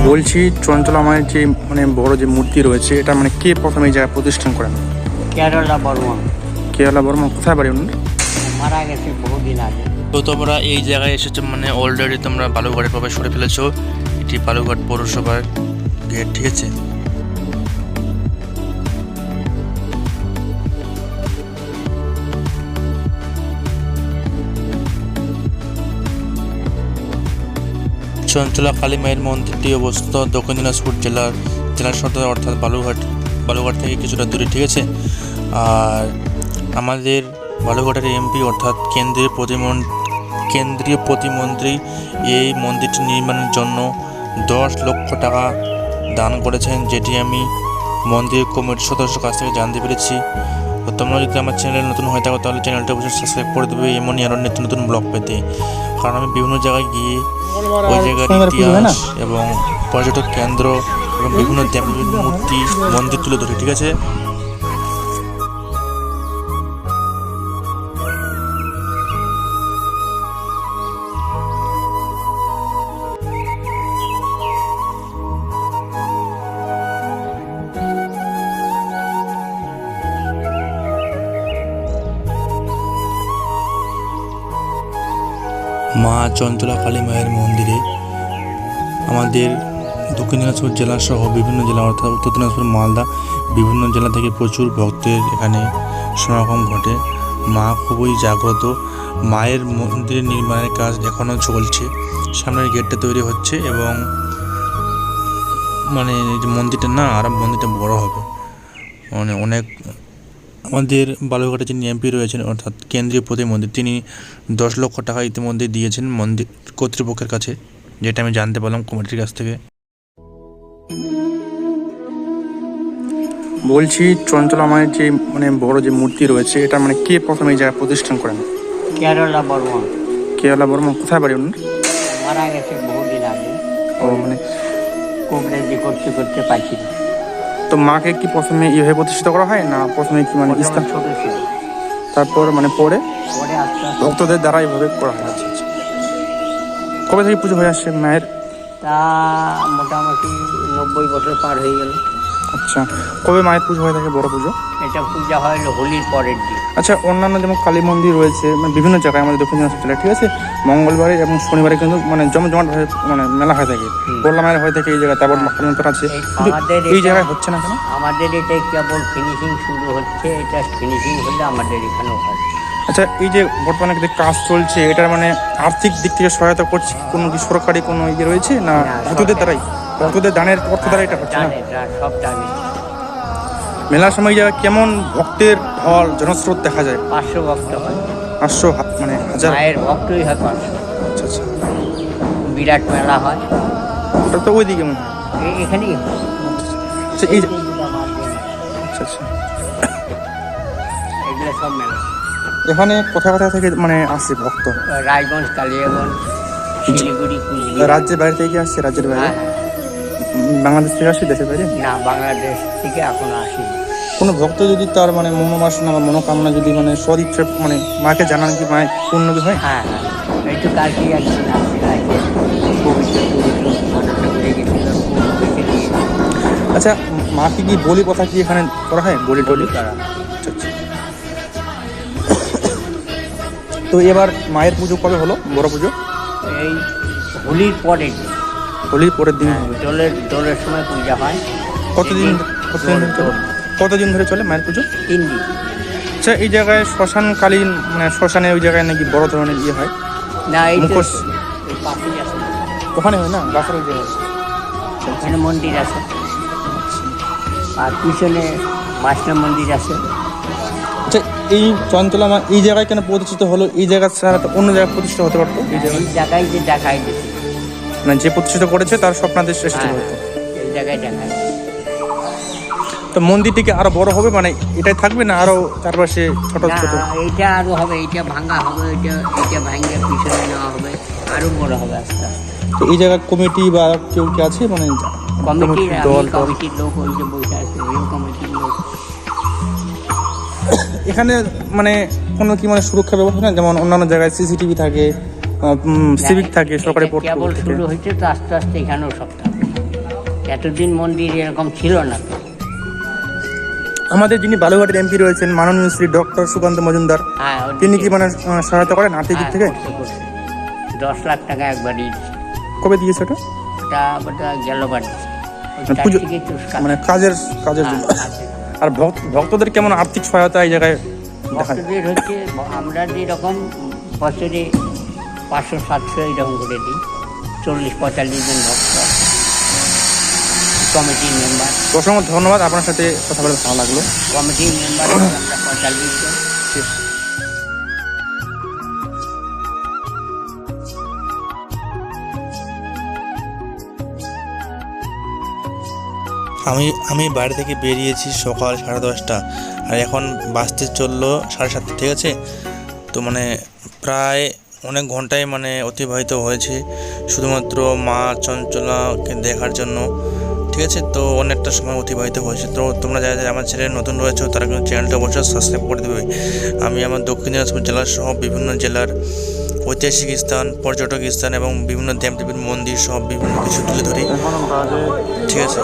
বলছি চঞ্চলা মায়ের যে মানে বড় যে মূর্তি রয়েছে এটা মানে কে প্রথমে এই জায়গায় প্রতিষ্ঠান করেন? কেরালা বর্মন কেরালা বর্মন। কোথায় বাড়ি ওনার? মারা গেছে বহুদিন আগে। তো তোমরা এই জায়গায় এসেছো মানে অলরেডি তোমরা বালুঘাটে প্রবেশ করে ফেলেছো। এটি বালুঘাট পৌরসভার গেট, ঠিক আছে? চঞ্চলা কালী মায়ের মন্দিরটি অবস্থিত দক্ষিণ দিনাজপুর জেলার সদর অর্থাৎ বালুঘাট থেকে কিছুটা দূরে, ঠিক আছে? আর আমাদের বালুঘাটের এমপি অর্থাৎ কেন্দ্রীয় প্রতিমন্ত্রী এই মন্দিরটি নির্মাণের জন্য 10 লক্ষ টাকা দান করেছেন, যেটি আমি মন্দির কমিটির সদস্যের কাছ থেকে জানতে পেরেছি। তো তোমরা যদি আমার চ্যানেল নতুন হয়ে থাকো তাহলে চ্যানেলটা অবশ্যই সাবস্ক্রাইব করে দেবে এমনই আরও নিত্য নতুন ব্লগ পেতে। কারণ আমি বিভিন্ন জায়গায় গিয়ে ওই জায়গার ইতিহাস এবং পর্যটক কেন্দ্র এবং বিভিন্ন দেবদেবীর মূর্তি মন্দির তুলে ধরি, ঠিক আছে? মা চঞ্চলা কালী মায়ের মন্দিরে আমাদের দক্ষিণ দিনাজপুর জেলা সহ বিভিন্ন জেলা অর্থাৎ উত্তর দিনাজপুর, মালদা, বিভিন্ন জেলা থেকে প্রচুর ভক্তের এখানে সমাগম ঘটে। মা খুবই জাগ্রত। মায়ের মন্দিরের নির্মাণের কাজ এখনও চলছে, সামনের গেটটা তৈরি হচ্ছে এবং মানে যে মন্দিরটা না আর মন্দিরটা বড় হবে মানে অনেক। আমাদের বালুরঘাটে যিনি এমপি রয়েছেন অর্থাৎ কেন্দ্রীয় প্রতিমন্ত্রী, তিনি 10 লক্ষ টাকা ইতিমধ্যে দিয়েছেন মন্দির কর্তৃপক্ষের কাছে, যেটা আমি জানতে পারলাম কমিটির কাছ থেকে। বলছি চঞ্চলা মায়ের যে মানে বড় যে মূর্তি রয়েছে এটা মানে কে প্রথমে এই জায়গায় প্রতিষ্ঠান করেন? কেরালা বর্মন। কেরালা বর্মন। কোথায় বাড়ি ওনার? মারা গেছে বহুদিন আগে। ও মানে কংগ্রেজি করতে করতে পাইছি না। তো মাকে কি প্রথমে এইভাবে প্রতিষ্ঠিত করা হয় না প্রথমে কি মানে ইসলাম ছোট ছিল, তারপর মানে পরে পরে আস্তে আস্তে ভক্তদের দ্বারা এইভাবে করা হয়? আচ্ছা আচ্ছা। কবে থেকে পুজো হয়ে আসছে মায়ের? তা মোটামুটি 90 বছর পার হয়ে গেল। আচ্ছা, কবে মায়ের পুজো হয়ে থাকে বড় পুজো? এটা পূজা হয় হোলির পরের দিন। আচ্ছা, অন্যান্য যেমন কালী মন্দির রয়েছে মানে বিভিন্ন জায়গায় আমাদের দক্ষিণ দিনাজপুর জেলায়, ঠিক আছে, মঙ্গলবারে এবং শনিবারে কিন্তু মানে জমজমাটভাবে মানে মেলা হয়ে থাকে, বললা মায়ের হয়ে থাকে এই জায়গায়, তারপর মকরন্তর আছে, কিন্তু এই জায়গায় হচ্ছে না কেন? আমাদের এটা কেবল ফিনিশিং শুরু হচ্ছে, এটা ফিনিশিং হলে আমাদের এখানেও হয়। আচ্ছা, এই যে বর্তমানে যে কাজ চলছে এটার মানে আর্থিক দিক থেকে সহায়তা করছে কোনো কি সরকারি কোনো ইয়ে রয়েছে না ভক্তদের দ্বারাই, ভক্তদের দানের অর্থ দ্বারা এটা হচ্ছে না? সব জানি। মেলার সময় জায়গা কেমন ভক্তের ঢল জনস্রোত দেখা যায়? 500 ভক্ত হয়। 500 মানে হাজার? মায়ের ভক্তই হয় 500। আচ্ছা আচ্ছা। বিরাট মেলা হয়। ওটা তো ওইদিকে মনে হয়। এখানেই আচ্ছা এই আচ্ছা আচ্ছা, এগুলো সব মেলা। এখানে কোথা কোথা থেকে মানে আসছে ভক্ত? রায়গঞ্জ, কালিয়াগঞ্জ, শিলিগুড়ি, কুচবিহার। রাজ্যের বাইরে থেকে আসছে? রাজ্যের বাইরে? হ্যাঁ, বাংলাদেশ থেকে আসছে? দেশের বাইরে? না, বাংলাদেশ থেকে এখনো আসি। কোনো ভক্ত যদি তার মানে মনোবাসনা বা মনোকামনা যদি মানে সদিচ্ছা মানে মাকে জানান কি মায়ের পূর্ণ কি হয়? হ্যাঁ হ্যাঁ, একটু কালকে একদিন আসছে আচ্ছা, মাকে কি বলি কথা কি এখানে করা হয়? বলি টলি করা। আচ্ছা আচ্ছা। তো এবার মায়ের পুজো কবে হলো বড় পুজো? এই হোলির পরের দিন। হোলির পরের দিন হবে। দোলের সময় পূজা হয়। কতদিন কতদিন ধরে চলে মায়ের পুজো? 3 দিন। আচ্ছা, এই জায়গায় শ্মশানকালীন মানে শ্মশানে ওই জায়গায় নাকি বড় ধরনের ইয়ে হয়? না, এই মুখোশ পাশেই আছে, ওখানে হয় না, গাছের ওই জায়গায়? ওখানে মন্দির আছে, আর পিছনে বাসনা মন্দির আছে। আচ্ছা, এই চঞ্চলা মা এই জায়গায় কেন প্রতিষ্ঠিত হলো? এই জায়গা ছাড়া তো অন্য জায়গায় প্রতিষ্ঠিত হতে পারতো। এই জায়গায় যে দেখাই দিচ্ছে, মানে যে প্রতিষ্ঠিত করেছে তার স্বপ্নাদেশ সৃষ্টি হতো। এই জায়গায় দেখায়। তো মন্দিরটিকে আরো বড় হবে মানে এটাই থাকবে না আরো চারপাশে ছোট ছোট? এইটা আরো হবে, এইটা ভাঙা হবে, এইটা ভাঙে পিছনে নেওয়া হবে, আরো বড় হবে আস্তে আস্তে। তো এই জায়গায় কমিটি বা কেউ কি আছে মানে কমিটির লোক ওই যে বসে আছে, ওই কমিটির লোক। এখানে মানে কোনো কি মানে সুরক্ষা ব্যবস্থা না, যেমন অন্যান্য জায়গায় সিসিটিভি থাকে, সিভিক থাকে, সরকারি কেবল শুরু হয়েছে, তো আস্তে আস্তে এখানেও সব থাকবে। এতদিন মন্দির এরকম ছিল না তো। আমাদের যিনি বালুঘাটের এমপি রয়েছেন মাননীয় শ্রী ডক্টর সুকান্ত মজুমদার, হ্যাঁ তিনি কি মানে সহায়তা করেন আর্থিক দিক থেকে? 10 লাখ টাকা একবারই কবে দিয়েছে ওটা? ওটা গেল বাড়ি পুজো মানে কাজের জন্য। আর ভক্তদের কেমন আর্থিক সহায়তা এই জায়গায় দেখা যায়? ভক্তদের হচ্ছে আমরা যেরকম বছরে 500-700 এরকম করে দিই, 40-45 জন ভক্ত কমিটির মেম্বার। অসংখ্য ধন্যবাদ, আপনার সাথে কথা বলে ভালো লাগলো। কমিটির মেম্বার আমরা 45 জন। আমি বাড়ি থেকে বেরিয়েছি সকাল 10:30, আর এখন বাসতে চললো 7:30, ঠিক আছে? তো মানে প্রায় অনেক ঘন্টায় মানে অতিবাহিত হয়েছে শুধুমাত্র মা চঞ্চলাকে দেখার জন্য, ঠিক আছে? তো অনেকটা সময় অতিবাহিত হয়েছে। তো তোমরা যারা যারা আমার চ্যানেলে নতুন রয়েছে তারা কিন্তু চ্যানেলটা অবশ্যই সাবস্ক্রাইব করে দেবে। আমি আমার দক্ষিণ দিনাজপুর জেলা সহ বিভিন্ন জেলার ঐতিহাসিক স্থান, পর্যটক স্থান এবং বিভিন্ন দেবদেবীর মন্দির সব বিভিন্ন কিছু তুলে ধরি, ঠিক আছে?